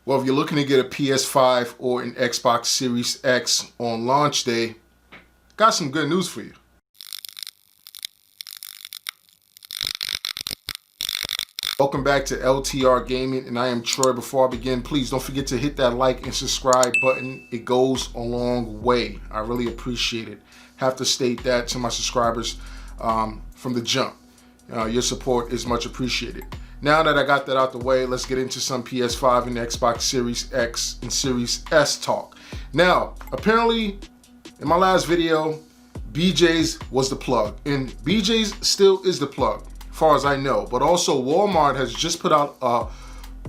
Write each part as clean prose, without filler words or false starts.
Well, if you're looking to get a PS5 or an Xbox Series X on launch day, got some good news for you. Welcome back to LTR Gaming, and I am Troy. Before I begin, please don't forget to hit that like and subscribe button. It goes a long way. I really appreciate it. Have to state that to my subscribers from the jump. Your support is much appreciated. Now that I got that out the way, let's get into some PS5 and Xbox Series X and Series S talk. Now, apparently, in my last video, BJ's was the plug, and BJ's still is the plug, as far as I know. But also, Walmart has just put out a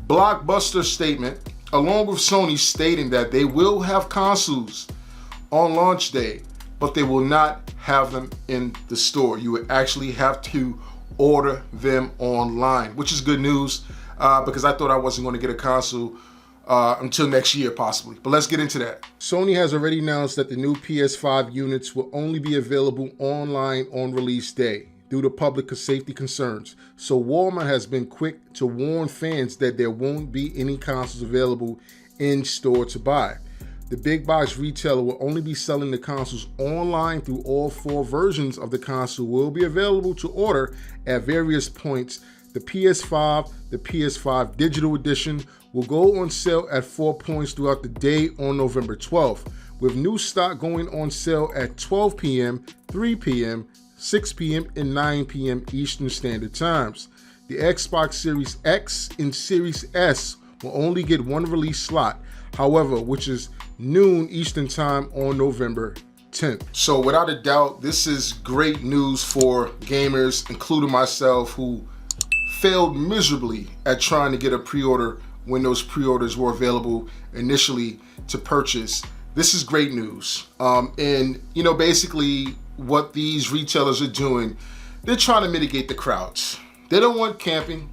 blockbuster statement, along with Sony, stating that they will have consoles on launch day, but they will not have them in the store. You would actually have to order them online, which is good news because I thought I wasn't going to get a console until next year possibly. But let's get into that. Sony has already announced that the new PS5 units will only be available online on release day due to public safety concerns. So Walmart has been quick to warn fans that there won't be any consoles available in store to buy. The big box retailer will only be selling the consoles online through all 4 versions of the console will be available to order at various points. The PS5, the PS5 Digital Edition will go on sale at 4 points throughout the day on November 12th, with new stock going on sale at 12 p.m., 3 p.m., 6 p.m., and 9 p.m. Eastern Standard Times. The Xbox Series X and Series S will only get 1 release slot, however, which is noon Eastern Time on November 10th. So without a doubt, this is great news for gamers, including myself, who failed miserably at trying to get a pre-order when those pre-orders were available initially to purchase. This is great news. And you know, basically what these retailers are doing, they're trying to mitigate the crowds. They don't want camping.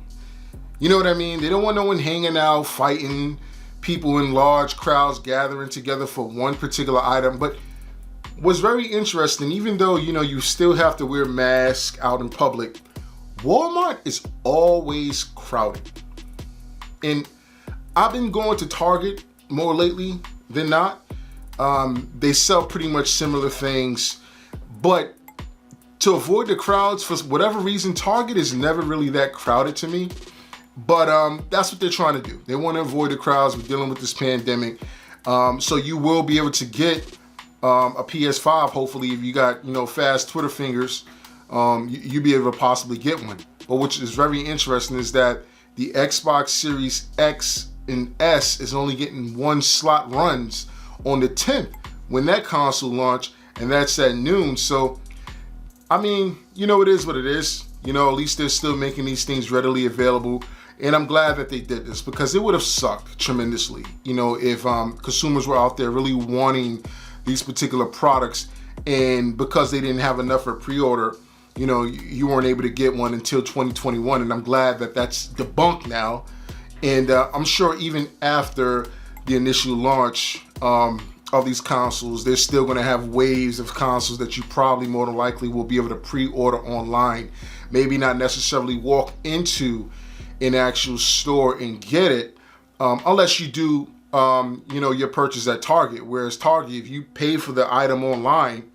You know what I mean? They don't want no one hanging out, fighting, people in large crowds gathering together for one particular item. But what's very interesting, even though, you know, you still have to wear masks out in public, Walmart is always crowded. And I've been going to Target more lately than not. They sell pretty much similar things, but to avoid the crowds, for whatever reason, Target is never really that crowded to me. But that's what they're trying to do. They want to avoid the crowds. We're dealing with this pandemic. So you will be able to get a PS5, hopefully, if you got, you know, fast Twitter fingers, you'll be able to possibly get one. But which is very interesting is that the Xbox Series X and S is only getting 1 slot runs on the 10th when that console launch, and that's at noon. So, I mean, you know, it is what it is. You know, at least they're still making these things readily available. And I'm glad that they did this, because it would have sucked tremendously, you know, if consumers were out there really wanting these particular products, and because they didn't have enough for pre-order, you know, you weren't able to get one until 2021. And I'm glad that that's debunked now. And I'm sure even after the initial launch of these consoles, they're still going to have waves of consoles that you probably more than likely will be able to pre-order online. Maybe not necessarily walk into an actual store and get it, unless you do, you know, your purchase at Target. Whereas Target, if you pay for the item online,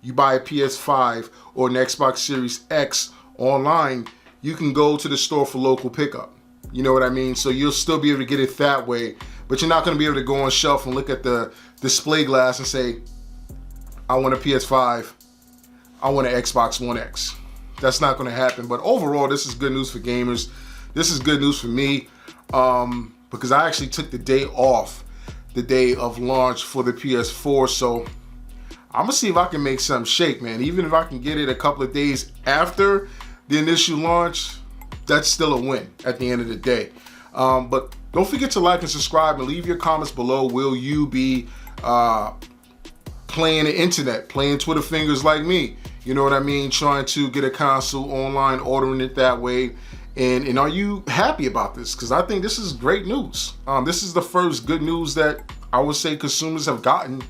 you buy a PS5 or an Xbox Series X online, you can go to the store for local pickup. You know what I mean? So you'll still be able to get it that way, but you're not going to be able to go on shelf and look at the display glass and say, I want a PS5, I want an Xbox One X. That's not going to happen. But overall, this is good news for gamers. This is good news for me, because I actually took the day off, the day of launch for the PS4. So I'm gonna see if I can make something shake, man. Even if I can get it a couple of days after the initial launch, that's still a win at the end of the day. But don't forget to like and subscribe and leave your comments below. Will you be playing the internet, playing Twitter fingers like me? You know what I mean? Trying to get a console online, ordering it that way. And are you happy about this? Because I think this is great news. This is the first good news that I would say consumers have gotten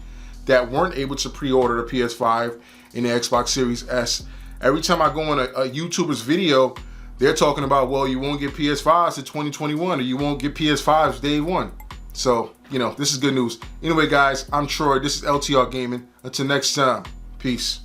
that weren't able to pre-order the PS5 and the Xbox Series S. Every time I go on a YouTuber's video, they're talking about, well, you won't get PS5s to 2021, or you won't get PS5s day one. So, you know, this is good news. Anyway, guys, I'm Troy. This is LTR Gaming. Until next time, peace.